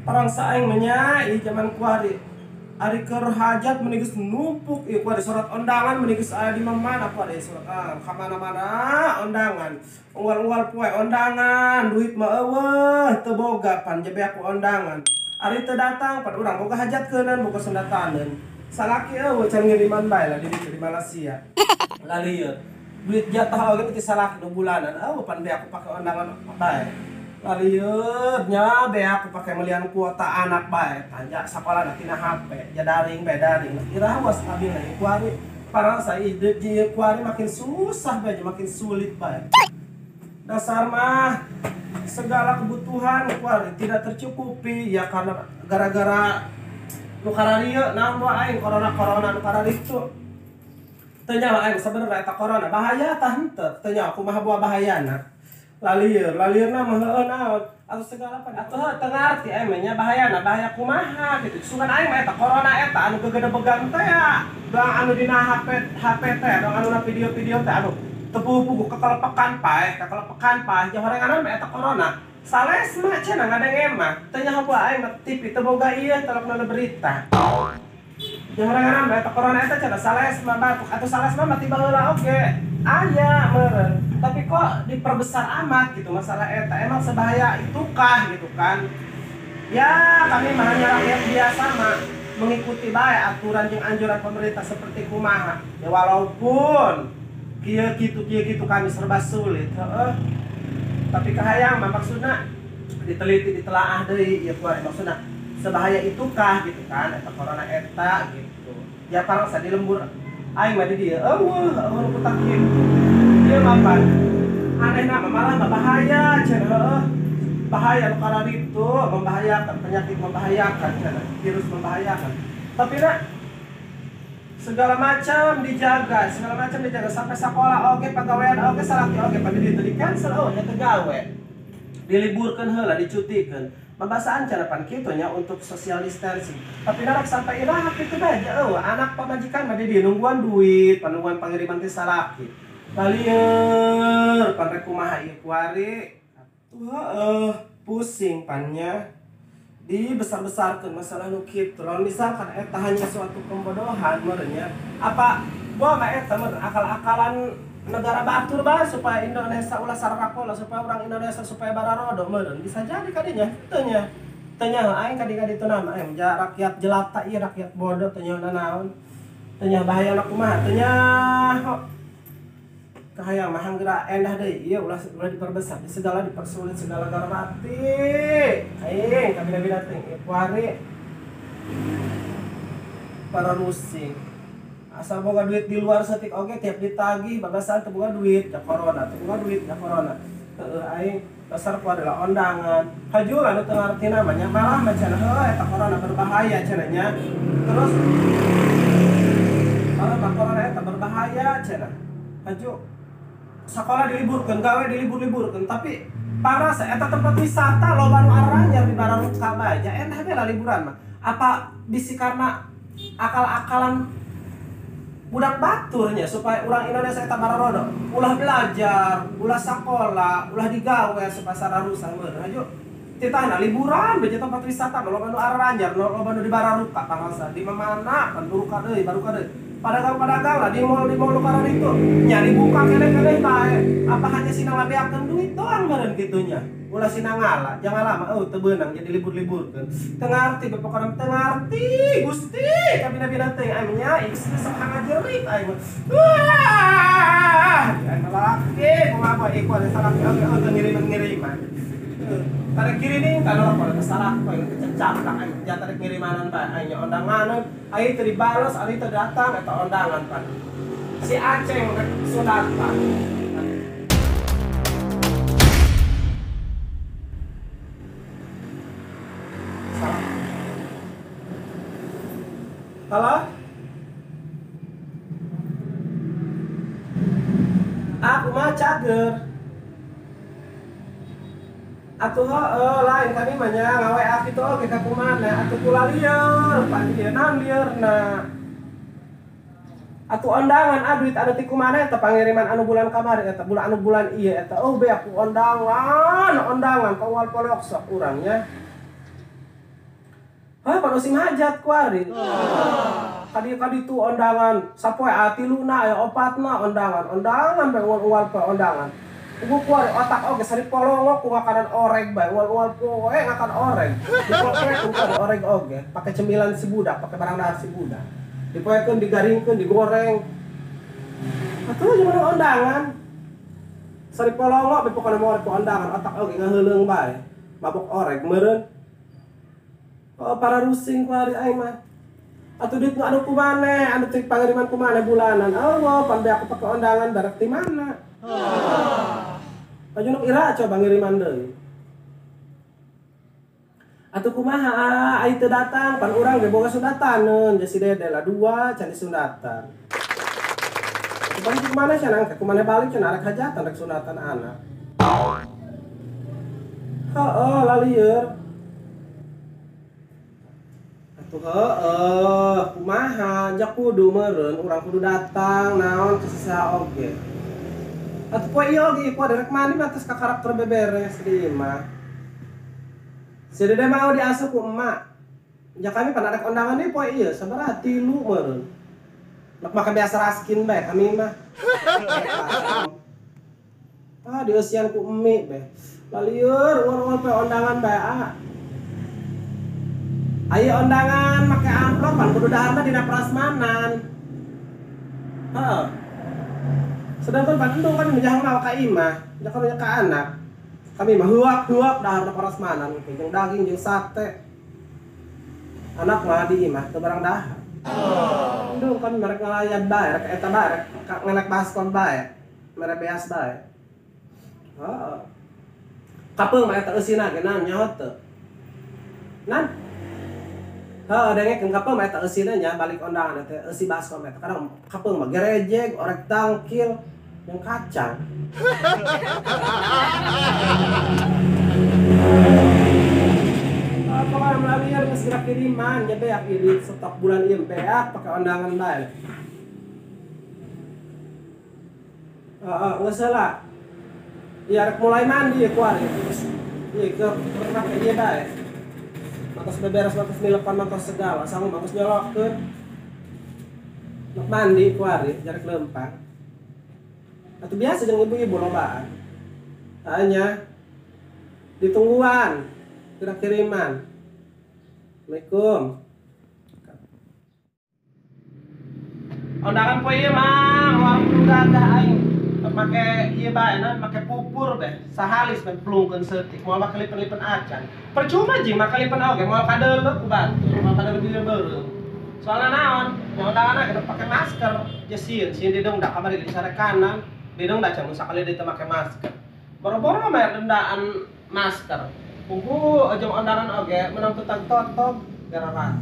Parang saing menyai zaman kuari ari keur hajat menigis numpuk ieu kuari surat undangan menigis aya di mana kuari surat ka mana-mana undangan unggal-unggal poe undangan duit mah eueuh teu boga pan jabe aku undangan ari teu datang pan urang boga hajatkeun boga sendataneun salaki eueuh can ngiriman bae lah di Malaysia lalieur duit jatah oge ti salaki 2 bulanan eueuh pan be aku pake undangan bae lalieur nya be aku pakai melian kuota anak bae tanya sekolah tina HP ja daring bae daring irawas abi nih kuari parang sa ide ji kuari makin susah bae makin sulit bae dasar mah segala kebutuhan kuari tidak tercukupi ya karena gara-gara nu kararieu naon wae aing corona nu karari itu teu nya aing sabenerna eta corona bahaya tah henteu teu nya kumaha buah bahayana lalieur na mah heueuh naon atuh segala pan atuh teu ngarti nya bahaya kumaha gitu sungan aing mah eta corona eta anu gegede-begang teh ya doang anu dina HP teh doang anu na video-video teh anu tepuh-puguh kekelepekan pae jeung horenganan mah eta corona sales mah cenah ngadenge mah teu nya habu aing mah TV teu boga ieu telokna berita jeung horenganan mah eta corona eta cenah sales mah batuk atuh sales mah tiba heula oge aya meureun tapi kok diperbesar amat gitu masalah eta emang sebahaya itukah gitu kan ya kami mah hanya rakyat biasa mah mengikuti bae aturan jeung anjuran pemerintah seperti kumaha ya walaupun kieu kitu kami serba sulit heeh tapi kahayang mah maksudna diteliti ditelaah deui ieu kuari maksudna sebahaya itukah gitu kan eta corona eta gitu ya parang sa di lembur aing mah di dieu eueuh putak kitu ieu mah pan anehna malah bahaya cenah bahaya nu karena itu membahayakan penyakit membahayakan cenah virus membahayakan tapi nak segala macam dijaga sampai sekolah oge pagawean oge salaki oge pada ditu di cancel nya tegawe diliburkeun heula dicutikeun pembahasan cara pan kitu nya untuk social distancing tapi narak sampai iraha kitu bae anak pamajikan mah di nungguan duit panungguan pangiriman ti salaki lalieur pan rek kumaha ieu kuari atuh pusing pannya dibesar-besarkeun masalah nu kitu lamun misalkan eta hanya suatu pembodohan merenya apa gua mah eta meureun akal-akalan negara batur bae supaya Indonesia ulah sararakola supaya orang Indonesia supaya bararodo meureun bisa jadi kadinya teu nya aing kadi ditu nama aing rakyat jelata ieu rakyat bodoh teu nya naon teu nya bahaya kumaha teu nya kahayang mah hanggera endah deui ieu ulah diperbesar segala dipersulit segala garati aing kabina-bina teh kuari para rusing asal boga duit di luar setik oge tiap ditagih bagasan teu boga duit ya corona heueuh aing dasar ku adalah undangan haju anu teu ngarti namanya malah macan heueuh eta corona berbahaya cenah nya terus kalau corona eta berbahaya cenah haju sekolah diliburkan, gawe dilibur-liburkan, tapi paras eta tempat wisata loba nu aranyar di Bararuka bae, endah bae lah liburan mah. Apa bisi karena akal-akalan budak baturnya supaya orang Indonesia eta bararodo, ulah belajar, ulah sekolah, ulah digawe supaya sararusan meureun. Ayo titahna liburan beje tempat wisata loba nu aranyar, loba nu di Bararuka parasa di mana kan baruka deui Padagang lah di mall lu karena itu nyari buka kele-kele bae apa hanya sinang labeakeun duit doang meureun kitunya ulah sinang ngalah jangan lama teu beunang jadi libur-liburkeun teu ngarti bepokona teu ngarti Gusti kabina-bina teh aing nya istri sok ngajerit aing aing lalaki kumaha ieu ada salaki oge ngiriman tarik kiri nih kalau kalau salah kau yang kececak kan jangan tarik kirimanan pak ayo undangan ayo tadi balas ayo tadi datang atau undangan pak si Aceh sudah pak halo aku mah cager atuh lain kami mah nya ngawe aki tuh oge ka kumana atuh kula lieur pan ieu naon lieurna atuh undangan duit anu ti kumana eta pangiriman anu bulan kamari eta bulan ieu eta be aku undangan kaunggal polok sok urang nya Hah, kan usim hajat kuari. Kadi tu undangan sapoe ati luna ya opatna undangan bae ual pe undangan. Ugu kuari otak oge sari polongo ku ngakanan oreg bae ual poe ngakan oreg. Dipoe ku oreg oge pakai cemilan si budak, pakai barang dahar si budak. Dipoekeun digaringkeun digoreng. Atuh jeung undangan. Sari polongo be pokona moal ku undangan otak oge ngaheuleung bae. Mabok oreg meureun. Oh, para rusing kuari aing mah. Atuh duit anu kumane, anu teu pangiriman kumane bulanan. Allah, pan aku pakai undangan barak di mana? Pajunuk ira coba ngiriman deui. Atuh kumaha ai teu datang, pan urang ge boga sundataneun, jadi si Dede lah 2 can disundatan. Balik kumana cenah, kumane balik cenah arek hajatan rek sundatan anak. Heeh, lalieur. Tuh kumaha jak kudu meureun urang kudu datang naon ke sisa oge. Atuh poe ieu oge poe derek mani mah tos ka karakter beberes di imah. Si Dede mau diasuh ku emak. Jak kami pan arek undangan deui poe ieu sabaraha 3 meureun. Nek maka biasa raskin bae kami mah. Dieusian ku emi bae. Lalieur urang poe undangan bae Ayo undangan make amplop pan kudu daharna dina prasmanan. Heeh. Sedangkan pan endung kan menjang mawa ka imah, nya ka ka anak. Kami mah huap-huap daharna prasmanan jeung daging jeung sate. Anak mah di imah teu barang dahar. Endung kan merek ngalayan bae, rek eta bae, rek ngenek baskon bae. Merek beas bae. Heeh. Kapeung mah eta eusina ge naon nyaho teu. Nan dengekeun kapeung eta eusina nya balik undangan teh eusi baskom eta kadang kapeung mah gerejeg, orek tangkil, jeung kacang. Pokoknya melalui geus gerak kiriman nya beak di stok bulan ieu beak pake undangan bae. Geus heula. Ya rek mulai mandi ya kuari. Ieu ke pernah ka ieu bae. Matos beberes, matos milepan, matos segala, sama matos nyolokkeun. Nek mandi kuari, jarek lempang. Atuh biasa jeung ibu-ibu lobaan. Hanya ditungguan, gerak kiriman. Assalamualaikum. Undangan poe ieu mah, waktu gada aing. Make ieu bae na, make pupur beh. Sahalis beh plungkeun seutik, moal make lipen-lipen acan. Percuma jeung make lipen oge, moal kadeuleuh ku batur, moal kadeuleuh di beureum. Soalna naon? Nya undanganna kudu pake masker. Jeung sieun didong da kamari di sare kanan, didong da can sakali dieu teu make masker. Boro-boro mah dendaan masker. Kudu jeung undangan oge menang tutang totok gara